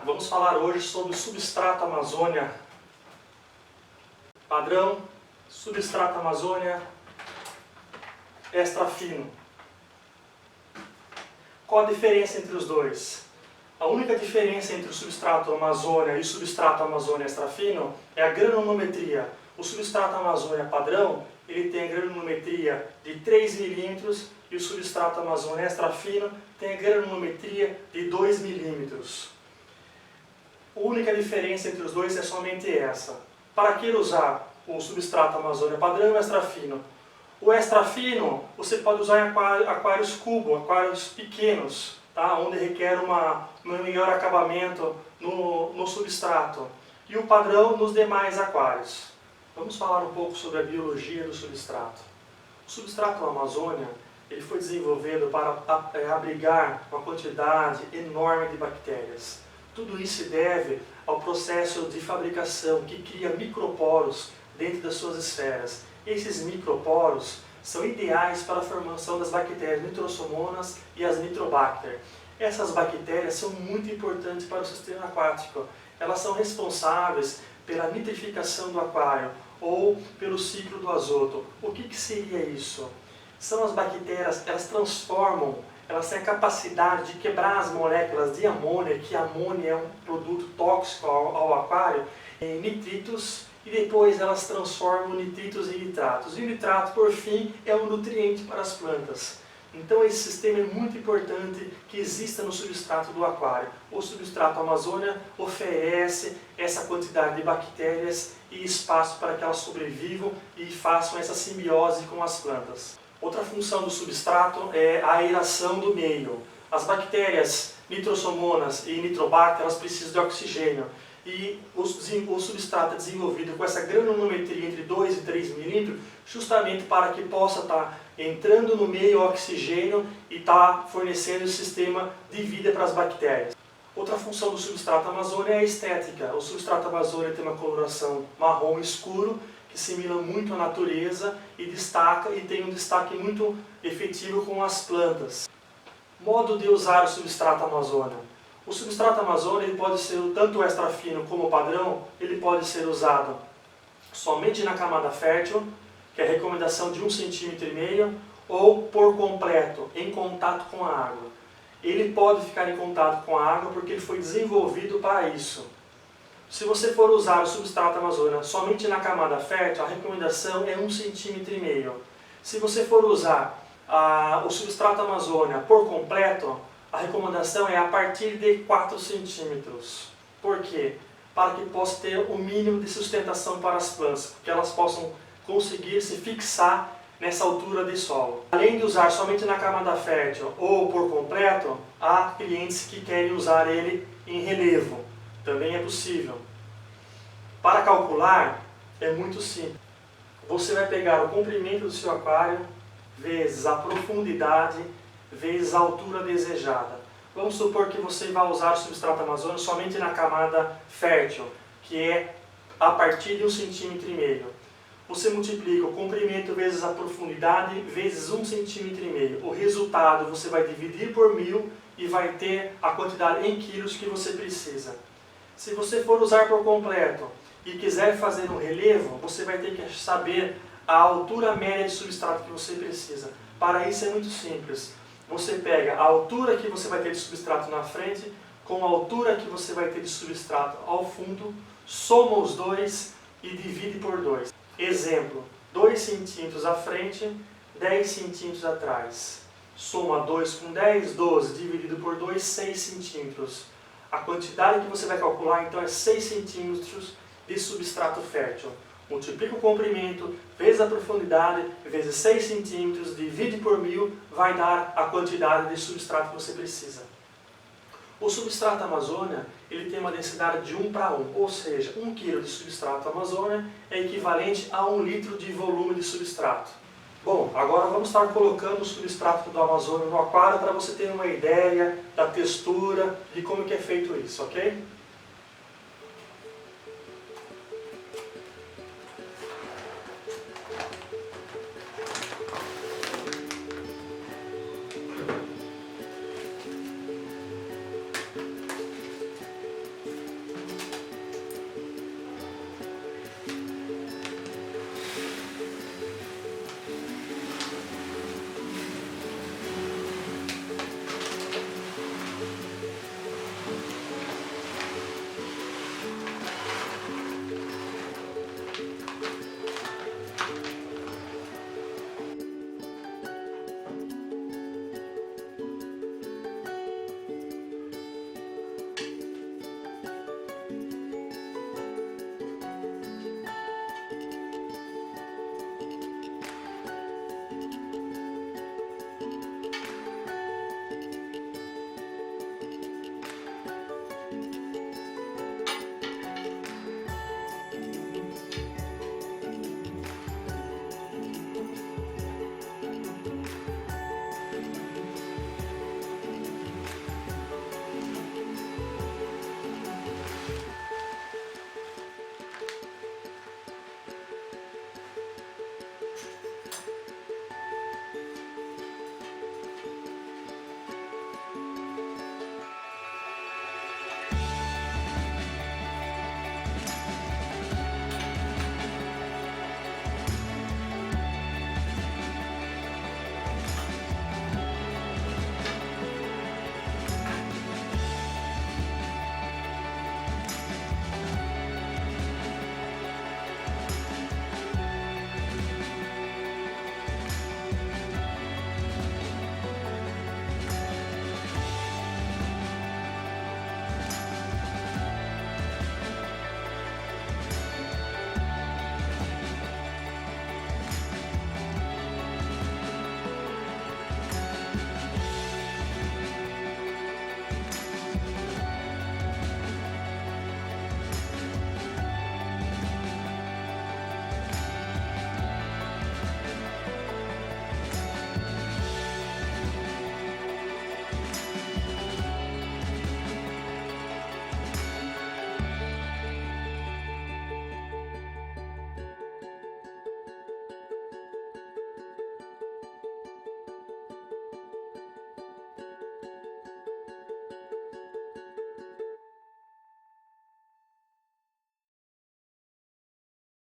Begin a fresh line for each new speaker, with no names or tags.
vamos falar hoje sobre o substrato Amazônia padrão, substrato Amazônia extra fino. Qual a diferença entre os dois? A única diferença entre o substrato Amazônia e o substrato Amazônia extra fino é a granulometria. O substrato Amazônia padrão, ele tem a granulometria de 3 milímetros e o substrato Amazônia extra fino tem a granulometria de 2 milímetros. A única diferença entre os dois é somente essa. Para que usar o substrato Amazônia padrão e o extra fino? O extra fino você pode usar em aquários cubo, aquários pequenos, tá? Onde requer um melhor acabamento no substrato. E o padrão nos demais aquários. Vamos falar um pouco sobre a biologia do substrato. O substrato Amazônia ele foi desenvolvido para abrigar uma quantidade enorme de bactérias. Tudo isso se deve ao processo de fabricação que cria microporos dentro das suas esferas. Esses microporos são ideais para a formação das bactérias nitrosomonas e as nitrobacter. Essas bactérias são muito importantes para o sistema aquático. Elas são responsáveis pela nitrificação do aquário ou pelo ciclo do azoto. O que seria isso? São as bactérias, elas transformam, elas têm a capacidade de quebrar as moléculas de amônia, que a amônia é um produto tóxico ao aquário, em nitritos, e depois elas transformam nitritos em nitratos. E o nitrato, por fim, é um nutriente para as plantas. Então esse sistema é muito importante que exista no substrato do aquário. O substrato Amazônia oferece essa quantidade de bactérias e espaço para que elas sobrevivam e façam essa simbiose com as plantas. Outra função do substrato é a aeração do meio. As bactérias nitrosomonas e nitrobacter elas precisam de oxigênio. E o substrato é desenvolvido com essa granulometria entre 2 e 3 milímetros, justamente para que possa estar entrando no meio oxigênio e estar fornecendo o sistema de vida para as bactérias. Outra função do substrato Amazônia é a estética. O substrato Amazônia tem uma coloração marrom escuro, que simila muito a natureza e tem um destaque muito efetivo com as plantas. Modo de usar o substrato Amazônia. O substrato Amazônia ele pode ser tanto o extra fino como o padrão, ele pode ser usado somente na camada fértil, que é a recomendação de 1,5 cm, ou por completo, em contato com a água. Ele pode ficar em contato com a água porque ele foi desenvolvido para isso. Se você for usar o substrato Amazônia somente na camada fértil, a recomendação é 1,5 cm. Se você for usar o substrato Amazônia por completo, a recomendação é a partir de 4 centímetros. Por quê? Para que possa ter o mínimo de sustentação para as plantas, que elas possam conseguir se fixar nessa altura de solo. Além de usar somente na camada fértil ou por completo, há clientes que querem usar ele em relevo. Também é possível. Para calcular, é muito simples. Você vai pegar o comprimento do seu aquário, vezes a profundidade, vezes a altura desejada. Vamos supor que você vai usar o substrato Amazônia somente na camada fértil, que é a partir de 1,5 cm. Você multiplica o comprimento vezes a profundidade vezes 1,5 cm. O resultado você vai dividir por 1000 e vai ter a quantidade em quilos que você precisa. Se você for usar por completo e quiser fazer um relevo, você vai ter que saber a altura média de substrato que você precisa. Para isso é muito simples. Você pega a altura que você vai ter de substrato na frente com a altura que você vai ter de substrato ao fundo, soma os dois e divide por 2. Exemplo, 2 centímetros à frente, 10 centímetros atrás. Soma 2 com 10, 12, dividido por 2, 6 centímetros. A quantidade que você vai calcular então é 6 centímetros de substrato fértil. Multiplica o comprimento, vezes a profundidade, vezes 6 centímetros, divide por 1000, vai dar a quantidade de substrato que você precisa. O substrato Amazônia ele tem uma densidade de 1 para 1, ou seja, 1 kg de substrato Amazônia é equivalente a 1 litro de volume de substrato. Bom, agora vamos estar colocando o substrato do Amazônia no aquário para você ter uma ideia da textura, de como que é feito isso, ok?